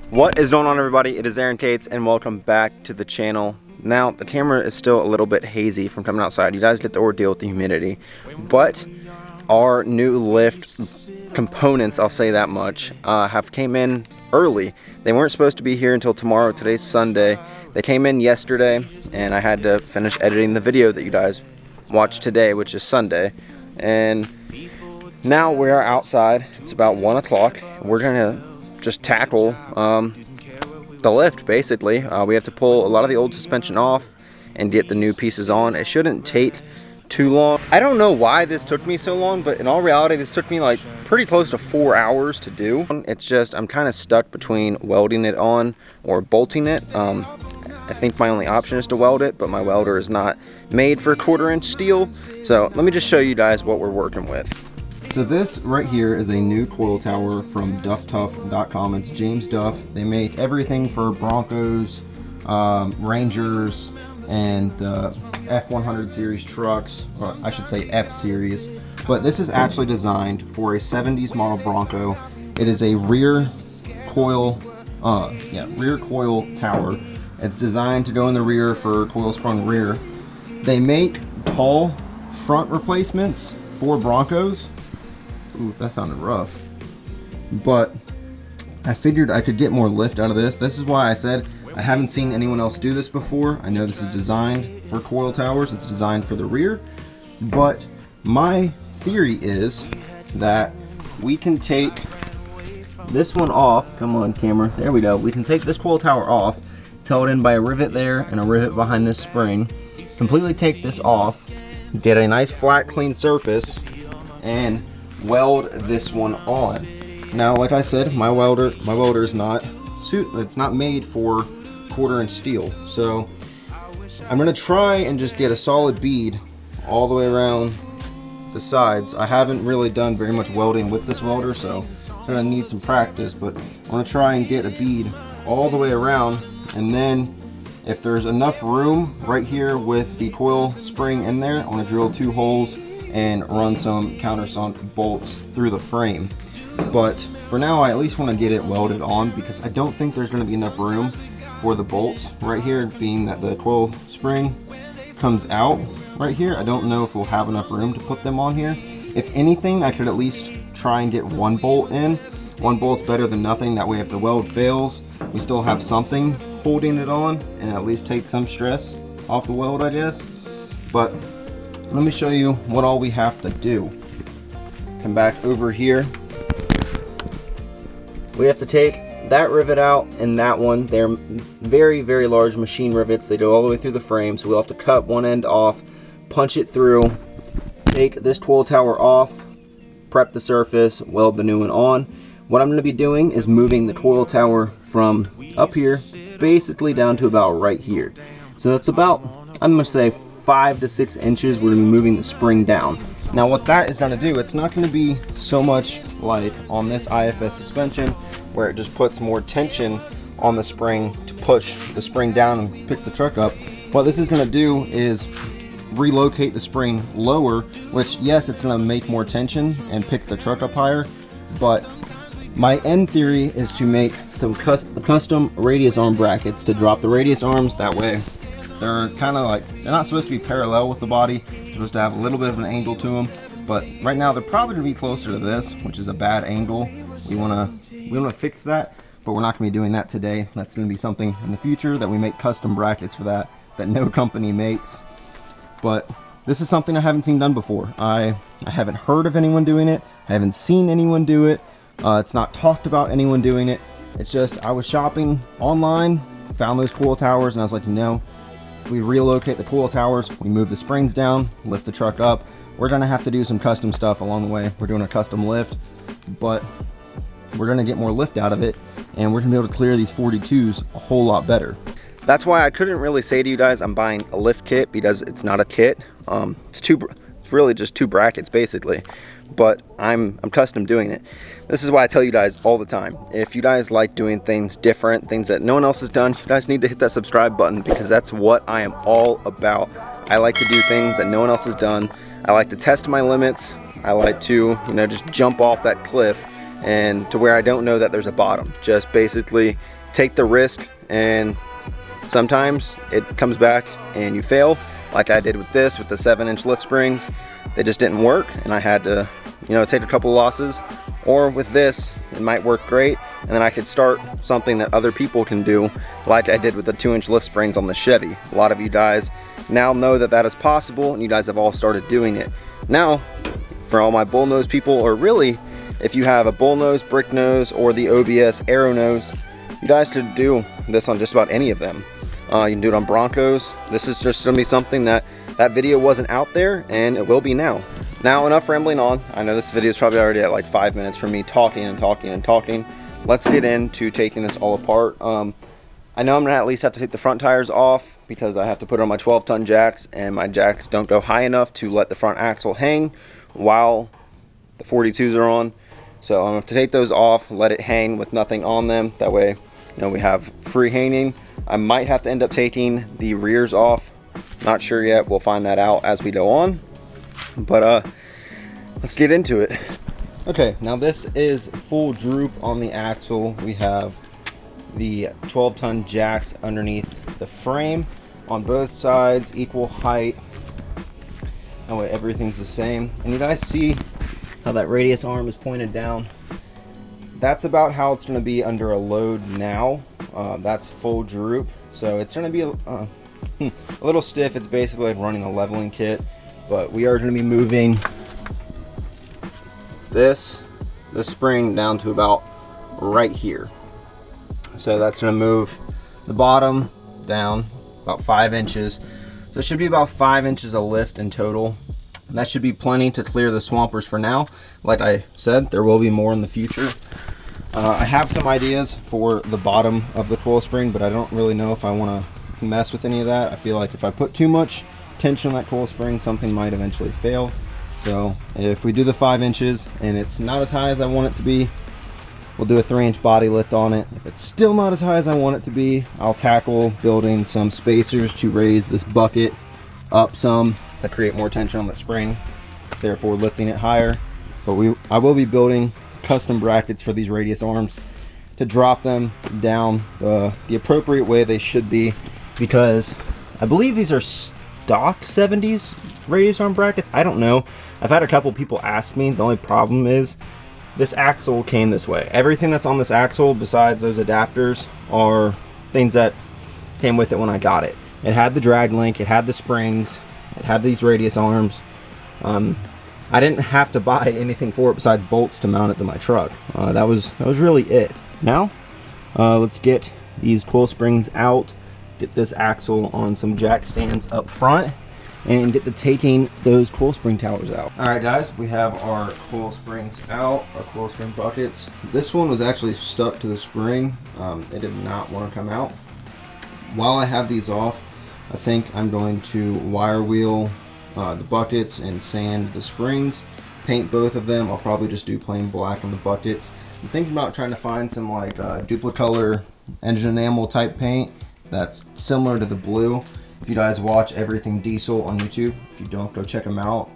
What is going on, everybody? It is Aaron Cates and welcome back to the channel. Now the camera is still a little bit hazy from coming outside. You guys get the ordeal with the humidity, but our new lift components, I'll say that much, have came in early. They weren't supposed to be here until tomorrow. Today's Sunday. They came in yesterday and I had to finish editing the video that you guys watched today, which is Sunday. And now we are outside. It's about 1 o'clock. We're gonna just tackle the lift. Basically, we have to pull a lot of the old suspension off and get the new pieces on. It shouldn't take too long. I don't know why this took me so long, but in all reality this took me like pretty close to 4 hours to do. It's just I'm kind of stuck between welding it on or bolting it. I think my only option is to weld it, but my welder is not made for 1/4-inch steel. So let me just show you guys what we're working with. So this right here is a new coil tower from dufftuff.com. It's James Duff. They make everything for Broncos, Rangers, and the F100 series trucks, or I should say F series. But this is actually designed for a 70s model Bronco. It is a rear coil tower. It's designed to go in the rear for coil sprung rear. They make tall front replacements for Broncos. Ooh, that sounded rough. But I figured I could get more lift out of this. This is why I said I haven't seen anyone else do this before. I know this is designed for coil towers. It's designed for the rear. But my theory is that we can take this one off. Come on, camera. There we go. We can take this coil tower off, tell it in by a rivet there and a rivet behind this spring. Completely take this off, get a nice flat clean surface, and weld this one on. Now, like I said, my welder is not made for 1/4-inch steel. So I'm gonna try and just get a solid bead all the way around the sides. I haven't really done very much welding with this welder, so I'm gonna need some practice, but I'm gonna try and get a bead all the way around, and then if there's enough room right here with the coil spring in there, I want to drill 2 holes and run some countersunk bolts through the frame. But for now, I at least want to get it welded on because I don't think there's going to be enough room for the bolts right here, being that the coil spring comes out right here. I don't know if we'll have enough room to put them on here. If anything, I could at least try and get 1 bolt in. 1 bolt's better than nothing. That way if the weld fails, we still have something holding it on and at least take some stress off the weld, I guess. But let me show you what all we have to do. Come back over here. We have to take that rivet out and that one. They're very, very large machine rivets. They go all the way through the frame, so we'll have to cut one end off, punch it through, take this coil tower off, prep the surface, weld the new one on. What I'm going to be doing is moving the coil tower from up here basically down to about right here. So that's about, I'm going to say 5 to 6 inches. We're going to be moving the spring down. Now what that is going to do, it's not going to be so much like on this IFS suspension where it just puts more tension on the spring to push the spring down and pick the truck up. What this is going to do is relocate the spring lower, which yes, it's going to make more tension and pick the truck up higher, but my end theory is to make some custom radius arm brackets to drop the radius arms. That way they're kind of like, they're not supposed to be parallel with the body. They're supposed to have a little bit of an angle to them. But right now they're probably going to be closer to this, which is a bad angle. We want to fix that, but we're not going to be doing that today. That's going to be something in the future that we make custom brackets for that no company makes. But this is something I haven't seen done before. I haven't heard of anyone doing it. I haven't seen anyone do it. It's not talked about anyone doing it. It's just I was shopping online, found those coil towers, and I was like, you know, if we relocate the coil towers, we move the springs down, lift the truck up. We're gonna have to do some custom stuff along the way. We're doing a custom lift, but we're gonna get more lift out of it, and we're gonna be able to clear these 42s a whole lot better. That's why I couldn't really say to you guys I'm buying a lift kit, because it's not a kit. It's really just 2 brackets basically, but I'm custom doing it. This is why I tell you guys all the time, if you guys like doing things different, things that no one else has done, you guys need to hit that subscribe button, because that's what I am all about. I like to do things that no one else has done. I like to test my limits. I like to, you know, just jump off that cliff and to where I don't know that there's a bottom. Just basically take the risk, and sometimes it comes back and you fail, like I did with this, with the 7-inch lift springs. They just didn't work, and I had to, you know, take a couple losses. Or with this, it might work great, and then I could start something that other people can do, like I did with the 2-inch lift springs on the Chevy. A lot of you guys now know that that is possible, and you guys have all started doing it. Now, for all my bullnose people, or really, if you have a bullnose, brick nose, or the OBS arrow nose, you guys could do this on just about any of them. You can do it on Broncos. This is just gonna be something that video wasn't out there, and it will be now. Now, enough rambling on. I know this video is probably already at like 5 minutes for me talking and talking and talking. Let's get into taking this all apart. I know I'm gonna at least have to take the front tires off because I have to put on my 12-ton jacks, and my jacks don't go high enough to let the front axle hang while the 42s are on. So I'm gonna have to take those off, let it hang with nothing on them. That way, you know, we have free hanging. I might have to end up taking the rears off. Not sure yet. We'll find that out as we go on. But let's get into it. Okay, now this is full droop on the axle. We have the 12-ton jacks underneath the frame on both sides, equal height. That way everything's the same. And you guys see how that radius arm is pointed down? That's about how it's going to be under a load now. That's full droop, so it's going to be a little stiff. It's basically like running a leveling kit, but we are going to be moving this spring down to about right here. So that's going to move the bottom down about 5 inches. So it should be about 5 inches of lift in total. And that should be plenty to clear the swampers for now. Like I said, there will be more in the future. I have some ideas for the bottom of the coil spring, but I don't really know if I want to mess with any of that. I feel like if I put too much tension on that coil spring, something might eventually fail. So if we do the 5 inches and it's not as high as I want it to be, we'll do a 3-inch body lift on it. If it's still not as high as I want it to be, I'll tackle building some spacers to raise this bucket up some to create more tension on the spring, therefore lifting it higher. But I will be building custom brackets for these radius arms to drop them down the appropriate way they should be, because I believe these are stock 70s radius arm brackets. I don't know. I've had a couple people ask me. The only problem is this axle came this way. Everything that's on this axle besides those adapters are things that came with it when I got it. It had the drag link, it had the springs, it had these radius arms. I didn't have to buy anything for it besides bolts to mount it to my truck. That was really it. Now, let's get these coil springs out, get this axle on some jack stands up front, and get to taking those coil spring towers out. All right, guys, we have our coil springs out, our coil spring buckets. This one was actually stuck to the spring. It did not want to come out. While I have these off, I think I'm going to wire wheel the buckets and sand the springs, paint both of them. I'll probably just do plain black on the buckets. I'm thinking about trying to find some like duplicolor engine enamel type paint that's similar to the blue. If you guys watch Everything Diesel on YouTube, if you don't, go check him out.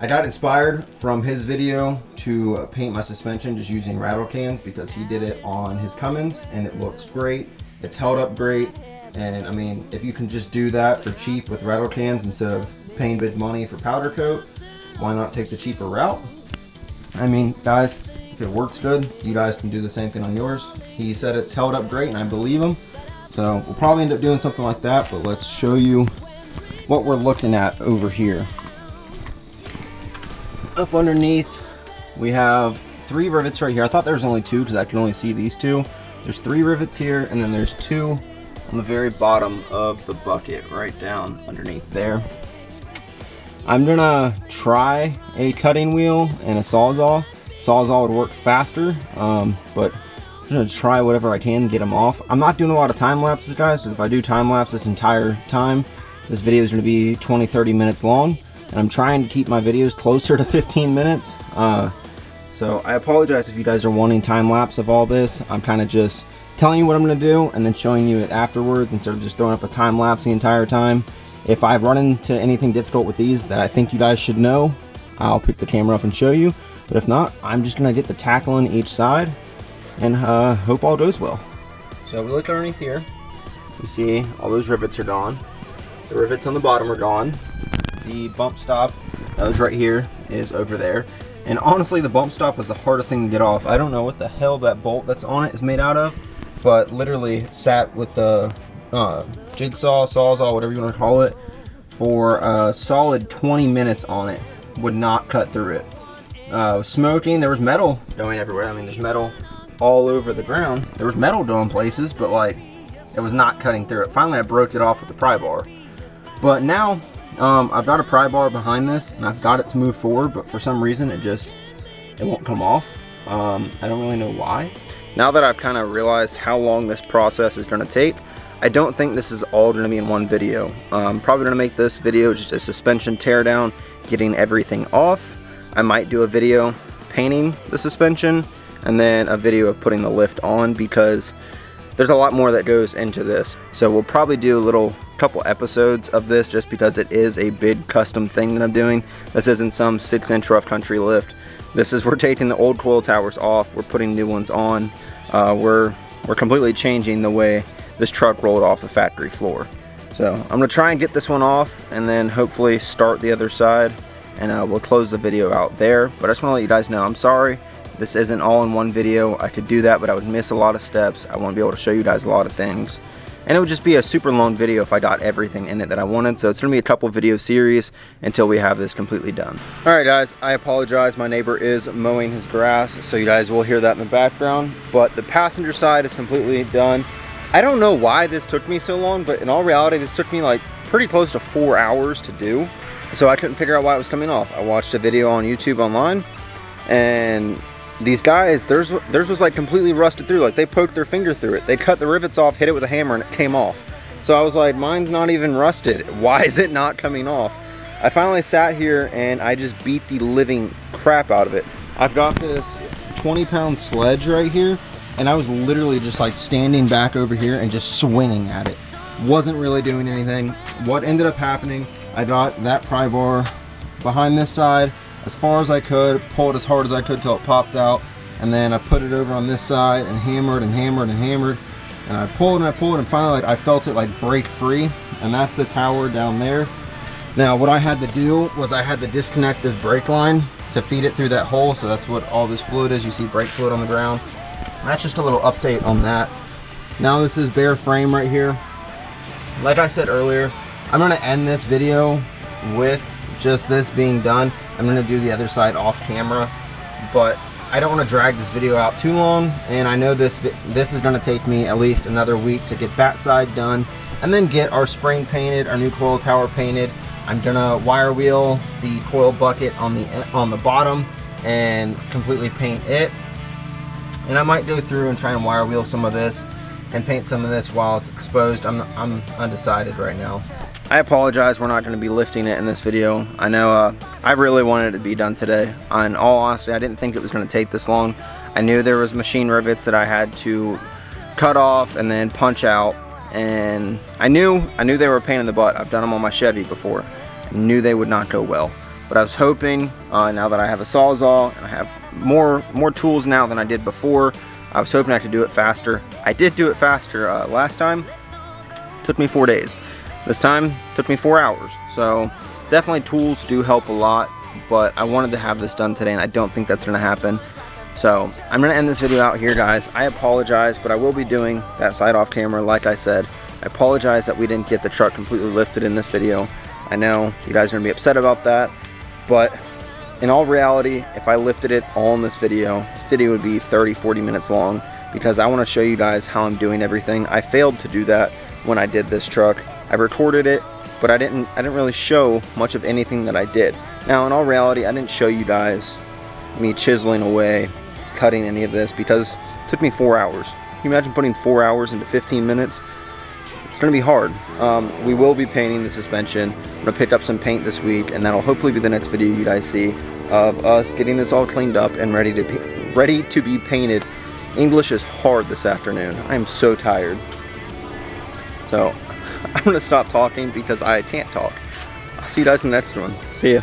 I got inspired from his video to paint my suspension just using rattle cans, because he did it on his Cummins and it looks great. It's held up great, and I mean, if you can just do that for cheap with rattle cans instead of paying big money for powder coat, why not take the cheaper route? I mean, guys, if it works good, you guys can do the same thing on yours. He said it's held up great, and I believe him. So we'll probably end up doing something like that, but let's show you what we're looking at over here. Up underneath, we have 3 rivets right here. I thought there was only 2 because I can only see these 2. There's 3 rivets here, and then there's 2 on the very bottom of the bucket right down underneath there. I'm gonna try a cutting wheel and a sawzall. Sawzall would work faster, but I'm gonna try whatever I can to get them off. I'm not doing a lot of time lapses, guys, because if I do time lapse this entire time, this video is gonna be 20-30 minutes long, and I'm trying to keep my videos closer to 15 minutes. So I apologize if you guys are wanting time lapse of all this. I'm kind of just telling you what I'm gonna do and then showing you it afterwards instead of just throwing up a time lapse the entire time. If I run into anything difficult with these that I think you guys should know, I'll pick the camera up and show you. But if not, I'm just gonna get the tackle on each side and hope all goes well. So we look underneath here. You see all those rivets are gone. The rivets on the bottom are gone. The bump stop that was right here is over there. And honestly, the bump stop was the hardest thing to get off. I don't know what the hell that bolt that's on it is made out of, but literally sat with the jigsaw, sawzall, whatever you want to call it, for a solid 20 minutes on it. Would not cut through it. Smoking, there was metal going everywhere. I mean, there's metal all over the ground. There was metal going places, but like, it was not cutting through it. Finally, I broke it off with the pry bar. But now, I've got a pry bar behind this, and I've got it to move forward, but for some reason, it won't come off. I don't really know why. Now that I've kind of realized how long this process is going to take, I don't think this is all going to be in one video. I'm probably going to make this video just a suspension teardown, getting everything off. I might do a video painting the suspension, and then a video of putting the lift on, because there's a lot more that goes into this. So we'll probably do a couple episodes of this, just because it is a big custom thing that I'm doing. This isn't some 6-inch rough country lift. We're taking the old coil towers off, we're putting new ones on. We're completely changing the way this truck rolled off the factory floor. So I'm gonna try and get this one off, and then hopefully start the other side, and we'll close the video out there. But I just want to let you guys know, I'm sorry this isn't all in one video. I could do that, but I would miss a lot of steps. I won't be able to show you guys a lot of things, and it would just be a super long video if I got everything in it that I wanted. So it's gonna be a couple video series until we have this completely done. All right, guys, I apologize. My neighbor is mowing his grass, so you guys will hear that in the background. But the passenger side is completely done. I don't know why this took me so long, but in all reality, this took me like pretty close to 4 hours to do. So I couldn't figure out why it was coming off. I watched a video on YouTube online, and these guys, theirs was like completely rusted through. Like, they poked their finger through it. They cut the rivets off, hit it with a hammer, and it came off. So I was like, mine's not even rusted. Why is it not coming off? I finally sat here and I just beat the living crap out of it. I've got this 20-pound sledge right here, and I was literally just like standing back over here and just swinging at it. Wasn't really doing anything. What ended up happening, I got that pry bar behind this side as far as I could, pulled as hard as I could till it popped out, and then I put it over on this side and hammered and hammered and hammered, and I pulled and I pulled, and finally like, I felt it like break free, and that's the tower down there. Now what I had to do was I had to disconnect this brake line to feed it through that hole, so that's what all this fluid is. You see brake fluid on the ground. That's just a little update on that. Now this is bare frame right here. Like I said earlier, I'm going to end this video with just this being done. I'm going to do the other side off camera, but I don't want to drag this video out too long, and I know this is going to take me at least another week to get that side done, and then get our spring painted, our new coil tower painted. I'm going to wire wheel the coil bucket on the bottom and completely paint it. And I might go through and try and wire wheel some of this and paint some of this while it's exposed. I'm undecided right now. I apologize, we're not going to be lifting it in this video. I know I really wanted it to be done today. In all honesty, I didn't think it was going to take this long. I knew there was machine rivets that I had to cut off and then punch out, and I knew they were a pain in the butt. I've done them on my Chevy before. I knew they would not go well. But I was hoping, now that I have a Sawzall and I have more tools now than I did before, I was hoping I could do it faster. I did do it faster last time. Took me 4 days. This time took me 4 hours. So definitely tools do help a lot, but I wanted to have this done today, and I don't think that's going to happen. So I'm going to end this video out here, guys. I apologize, but I will be doing that side off camera like I said. I apologize that we didn't get the truck completely lifted in this video. I know you guys are going to be upset about that, but in all reality, if I lifted it all in this video would be 30-40 minutes long, because I want to show you guys how I'm doing everything. I failed to do that when I did this truck. I recorded it, but I didn't really show much of anything that I did. Now, in all reality, I didn't show you guys me chiseling away, cutting any of this, because it took me 4 hours. Can you imagine putting 4 hours into 15 minutes? It's going to be hard. We will be painting the suspension. I'm going to pick up some paint this week, and that'll hopefully be the next video you guys see of us getting this all cleaned up and ready to be painted. English is hard this afternoon. I am so tired. So I'm going to stop talking because I can't talk. I'll see you guys in the next one. See ya.